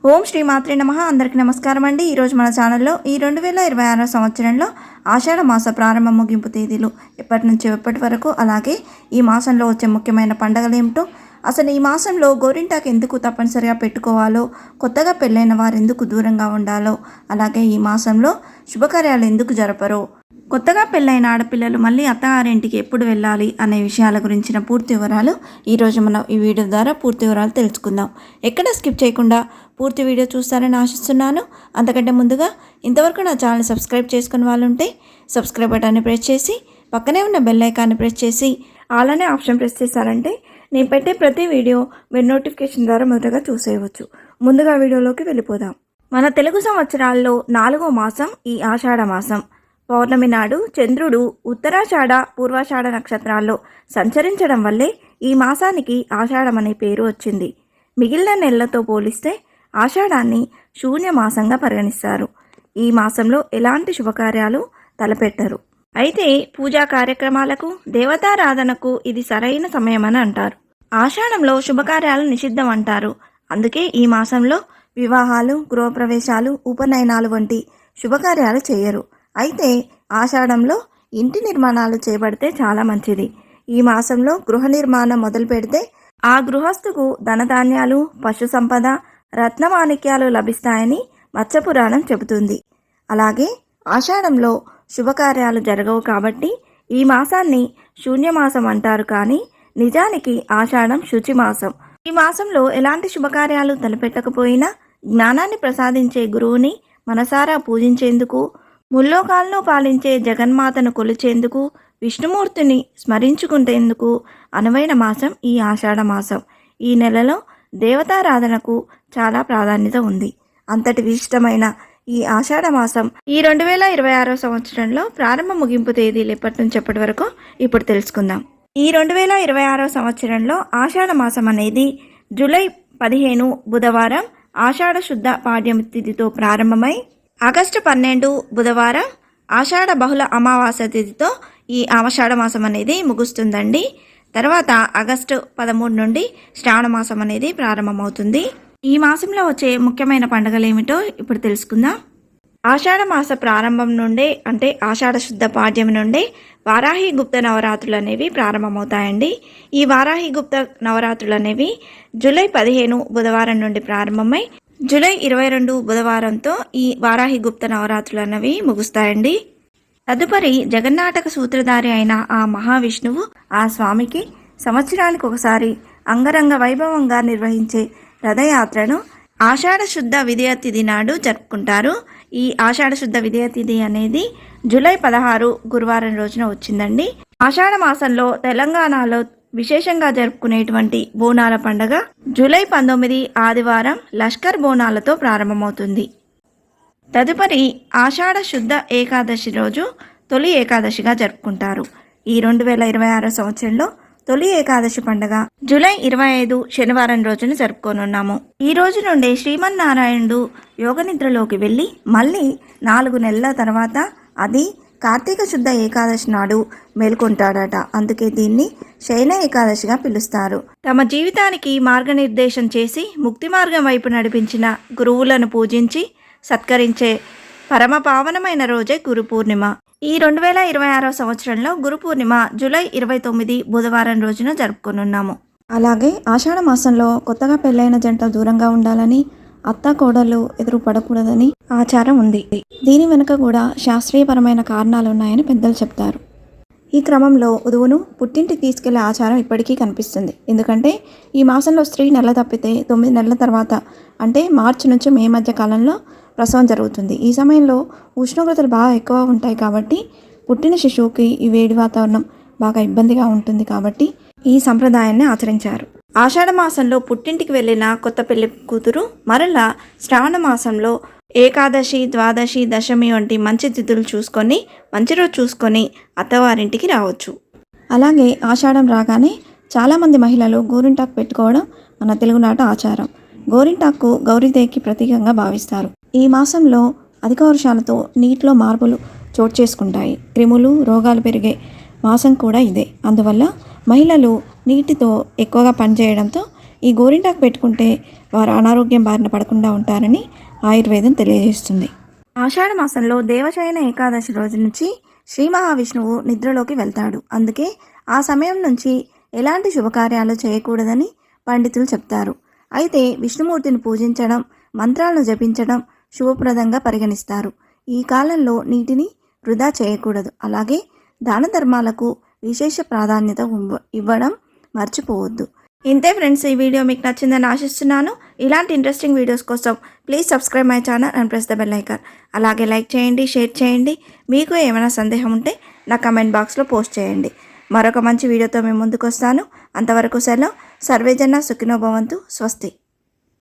ఓం శ్రీ మాత్రే నమః. అందరికీ నమస్కారం అండి. ఈరోజు మన ఛానల్లో ఈ 2026 సంవత్సరంలో ఆషాఢ మాస ప్రారంభ ముగింపు తేదీలు ఎప్పటి నుంచి ఎప్పటి వరకు, అలాగే ఈ మాసంలో వచ్చే ముఖ్యమైన పండుగలు ఏమిటో, అసలు ఈ మాసంలో గోరింటాకు ఎందుకు తప్పనిసరిగా పెట్టుకోవాలో, కొత్తగా పెళ్ళైన వారు ఎందుకు దూరంగా ఉండాలో, అలాగే ఈ మాసంలో శుభకార్యాలు ఎందుకు జరపరో, కొత్తగా పెళ్ళైన ఆడపిల్లలు మళ్ళీ అత్తగారింటికి ఎప్పుడు వెళ్ళాలి అనే విషయాల గురించిన పూర్తి వివరాలు ఈరోజు మనం ఈ వీడియో ద్వారా పూర్తి వివరాలు తెలుసుకుందాం. ఎక్కడ స్కిప్ చేయకుండా పూర్తి వీడియో చూస్తారని ఆశిస్తున్నాను. అంతకంటే ముందుగా ఇంతవరకు నా ఛానల్ సబ్స్క్రైబ్ చేసుకుని వాళ్ళు ఉంటే సబ్స్క్రైబ్ బటన్ని ప్రెస్ చేసి పక్కనే ఉన్న బెల్ ఐకాన్ని ప్రెస్ చేసి ఆల్ అనే ఆప్షన్ ప్రెస్ చేశారంటే నేను పెట్టే ప్రతి వీడియో మీరు నోటిఫికేషన్ ద్వారా మొదటగా చూసేయవచ్చు. ముందుగా వీడియోలోకి వెళ్ళిపోదాం. మన తెలుగు సంవత్సరాల్లో 4వ మాసం ఈ ఆషాఢ మాసం. పౌర్ణమి నాడు చంద్రుడు ఉత్తరాషాఢ పూర్వాషాఢ నక్షత్రాల్లో సంచరించడం వల్లే ఈ మాసానికి ఆషాఢం అనే పేరు వచ్చింది. మిగిలిన నెలలతో పోలిస్తే ఆషాఢాన్ని శూన్య మాసంగా పరిగణిస్తారు. ఈ మాసంలో ఎలాంటి శుభకార్యాలు తలపెట్టరు. అయితే పూజా కార్యక్రమాలకు, దేవతారాధనకు ఇది సరైన సమయమని అంటారు. ఆషాఢంలో శుభకార్యాలు నిషిద్ధం అంటారు. అందుకే ఈ మాసంలో వివాహాలు, గృహప్రవేశాలు, ఉపనయనాలు వంటి శుభకార్యాలు చేయరు. అయితే ఆషాఢంలో ఇంటి నిర్మాణాలు చేపడితే చాలా మంచిది. ఈ మాసంలో గృహ నిర్మాణం మొదలు పెడితే ఆ గృహస్థుకు ధనధాన్యాలు, పశు సంపద, రత్నమాణిక్యాలు లభిస్తాయని మత్స్యపురాణం చెబుతుంది. అలాగే ఆషాఢంలో శుభకార్యాలు జరగవు కాబట్టి ఈ మాసాన్ని శూన్యమాసం అంటారు. కానీ నిజానికి ఆషాఢం శుచిమాసం. ఈ మాసంలో ఎలాంటి శుభకార్యాలు తలపెట్టకపోయినా జ్ఞానాన్ని ప్రసాదించే గురువుని మనసారా పూజించేందుకు, ముల్లోకాలను పాలించే జగన్మాతను కొలిచేందుకు, విష్ణుమూర్తిని స్మరించుకునేందుకు అనువైన మాసం ఈ ఆషాఢ మాసం. ఈ నెలలో దేవతారాధనకు చాలా ప్రాధాన్యత ఉంది. అంతటి విశిష్టమైన ఈ ఆషాఢ మాసం ఈ 2026 సంవత్సరంలో ప్రారంభ ముగింపు తేదీలు ఎప్పటి నుంచి ఎప్పటి వరకు ఇప్పుడు తెలుసుకుందాం. ఈ 2026 సంవత్సరంలో ఆషాఢ మాసం అనేది జూలై 15 బుధవారం ఆషాఢ శుద్ధ పాడ్యమి తిథితో ప్రారంభమై ఆగస్టు 12 బుధవారం ఆషాఢ బహుళ అమావాస్య తిథితో ఈ ఆషాఢ మాసం అనేది ముగుస్తుందండి. తర్వాత ఆగస్టు 13 నుండి శ్రావణ మాసం అనేది ప్రారంభమవుతుంది. ఈ మాసంలో వచ్చే ముఖ్యమైన పండుగలు ఏమిటో ఇప్పుడు తెలుసుకుందాం. ఆషాఢ మాస ప్రారంభం నుండే, అంటే ఆషాఢ శుద్ధ పాడ్యమి నుండే వారాహి గుప్త నవరాత్రులు అనేవి ప్రారంభమవుతాయండి. ఈ వారాహి గుప్త నవరాత్రులు అనేవి జూలై 15 బుధవారం నుండి ప్రారంభమై జూలై 22 బుధవారంతో ఈ వారాహి గుప్త నవరాత్రులు అనేవి ముగుస్తాయండి. తదుపరి జగన్నాటక సూత్రధారి అయిన ఆ మహావిష్ణువు ఆ స్వామికి సంవత్సరానికి ఒకసారి అంగరంగ వైభవంగా నిర్వహించే రథయాత్రను ఆషాఢ శుద్ధ విజయ తిథి నాడు జరుపుకుంటారు. ఈ ఆషాఢ శుద్ధ విజయ తిథి అనేది జూలై 16 గురువారం రోజున వచ్చిందండి. ఆషాఢ మాసంలో తెలంగాణలో విశేషంగా జరుపుకునేటువంటి బోనాల పండుగ జూలై 19 ఆదివారం లష్కర్ బోనాలతో ప్రారంభమవుతుంది. తదుపరి ఆషాఢ శుద్ధ ఏకాదశి రోజు తొలి ఏకాదశిగా జరుపుకుంటారు. ఈ 2026 సంవత్సరంలో తొలి ఏకాదశి పండుగ జూలై 25 శనివారం రోజున జరుపుకోనున్నాము. ఈ రోజు నుండి శ్రీమన్నారాయణుడు యోగనిద్రలోకి వెళ్ళి మళ్ళీ 4 నెలల తర్వాత, అది కార్తీక శుద్ధ ఏకాదశి నాడు మేల్కొంటాడట. అందుకే దీన్ని శయన ఏకాదశిగా పిలుస్తారు. తమ జీవితానికి మార్గనిర్దేశం చేసి ముక్తి మార్గం వైపు నడిపించిన గురువులను పూజించి సత్కరించే పరమ పావనమైన రోజే గురు పూర్ణిమ. ఈ 2026 సంవత్సరంలో గురు పూర్ణిమ జూలై 29 బుధవారం రోజున జరుపుకోనున్నాము. అలాగే ఆషాఢ మాసంలో కొత్తగా పెళ్ళైన జంట దూరంగా ఉండాలని, అత్త కోడళ్ళు ఎదురు పడకూడదని ఆచారం ఉంది. దీని వెనుక కూడా శాస్త్రీయపరమైన కారణాలు ఉన్నాయని పెద్దలు చెప్తారు. ఈ క్రమంలో వధువును పుట్టింటికి తీసుకెళ్లే ఆచారం ఇప్పటికీ కనిపిస్తుంది. ఎందుకంటే ఈ మాసంలో స్త్రీ నెల తప్పితే 9 నెలల తర్వాత, అంటే మార్చి నుంచి మే మధ్య కాలంలో ప్రసవం జరుగుతుంది. ఈ సమయంలో ఉష్ణోగ్రతలు బాగా ఎక్కువ ఉంటాయి కాబట్టి పుట్టిన శిశువుకి ఈ వేడి వాతావరణం బాగా ఇబ్బందిగా ఉంటుంది కాబట్టి ఈ సంప్రదాయాన్ని ఆచరించారు. ఆషాఢ మాసంలో పుట్టింటికి వెళ్ళిన కొత్త పెళ్లి కూతురు మరలా శ్రావణ మాసంలో ఏకాదశి, ద్వాదశి, దశమి వంటి మంచి తిథులు చూసుకొని, మంచి రోజు చూసుకొని అత్తవారింటికి రావచ్చు. అలాగే ఆషాఢం రాగానే చాలామంది మహిళలు గోరింటాకు పెట్టుకోవడం మన తెలుగునాట ఆచారం. గోరింటాకు గౌరీదేవికి ప్రతీకంగా భావిస్తారు. ఈ మాసంలో అధిక వర్షాలతో నీటిలో మార్పులు చోటు చేసుకుంటాయి. క్రిములు, రోగాలు పెరిగే మాసం కూడా ఇదే. అందువల్ల మహిళలు నీటితో ఎక్కువగా పనిచేయడంతో ఈ గోరింటాకు పెట్టుకుంటే వారు అనారోగ్యం బారిన పడకుండా ఉంటారని ఆయుర్వేదం తెలియజేస్తుంది. ఆషాఢ మాసంలో దేవశయన ఏకాదశి రోజు నుంచి శ్రీ మహావిష్ణువు నిద్రలోకి వెళ్తాడు. అందుకే ఆ సమయం నుంచి ఎలాంటి శుభకార్యాలు చేయకూడదని పండితులు చెప్తారు. అయితే విష్ణుమూర్తిని పూజించడం, మంత్రాలను జపించడం శుభప్రదంగా పరిగణిస్తారు. ఈ కాలంలో నీటిని వృధా చేయకూడదు. అలాగే దాన ధర్మాలకు విశేష ప్రాధాన్యత ఇవ్వడం మర్చిపోవద్దు. ఇంతే ఫ్రెండ్స్, ఈ వీడియో మీకు నచ్చిందని ఆశిస్తున్నాను. ఇలాంటి ఇంట్రెస్టింగ్ వీడియోస్ కోసం please subscribe my channel and press the bell icon. అలాగే లైక్ చేయండి, షేర్ చేయండి. మీకు ఏమైనా సందేహం ఉంటే నా కమెంట్ బాక్స్లో పోస్ట్ చేయండి. మరొక మంచి వీడియోతో మేము ముందుకు వస్తాను. అంతవరకు సెలవు. సర్వేజన సుఖినో భవంతు. స్వస్తి.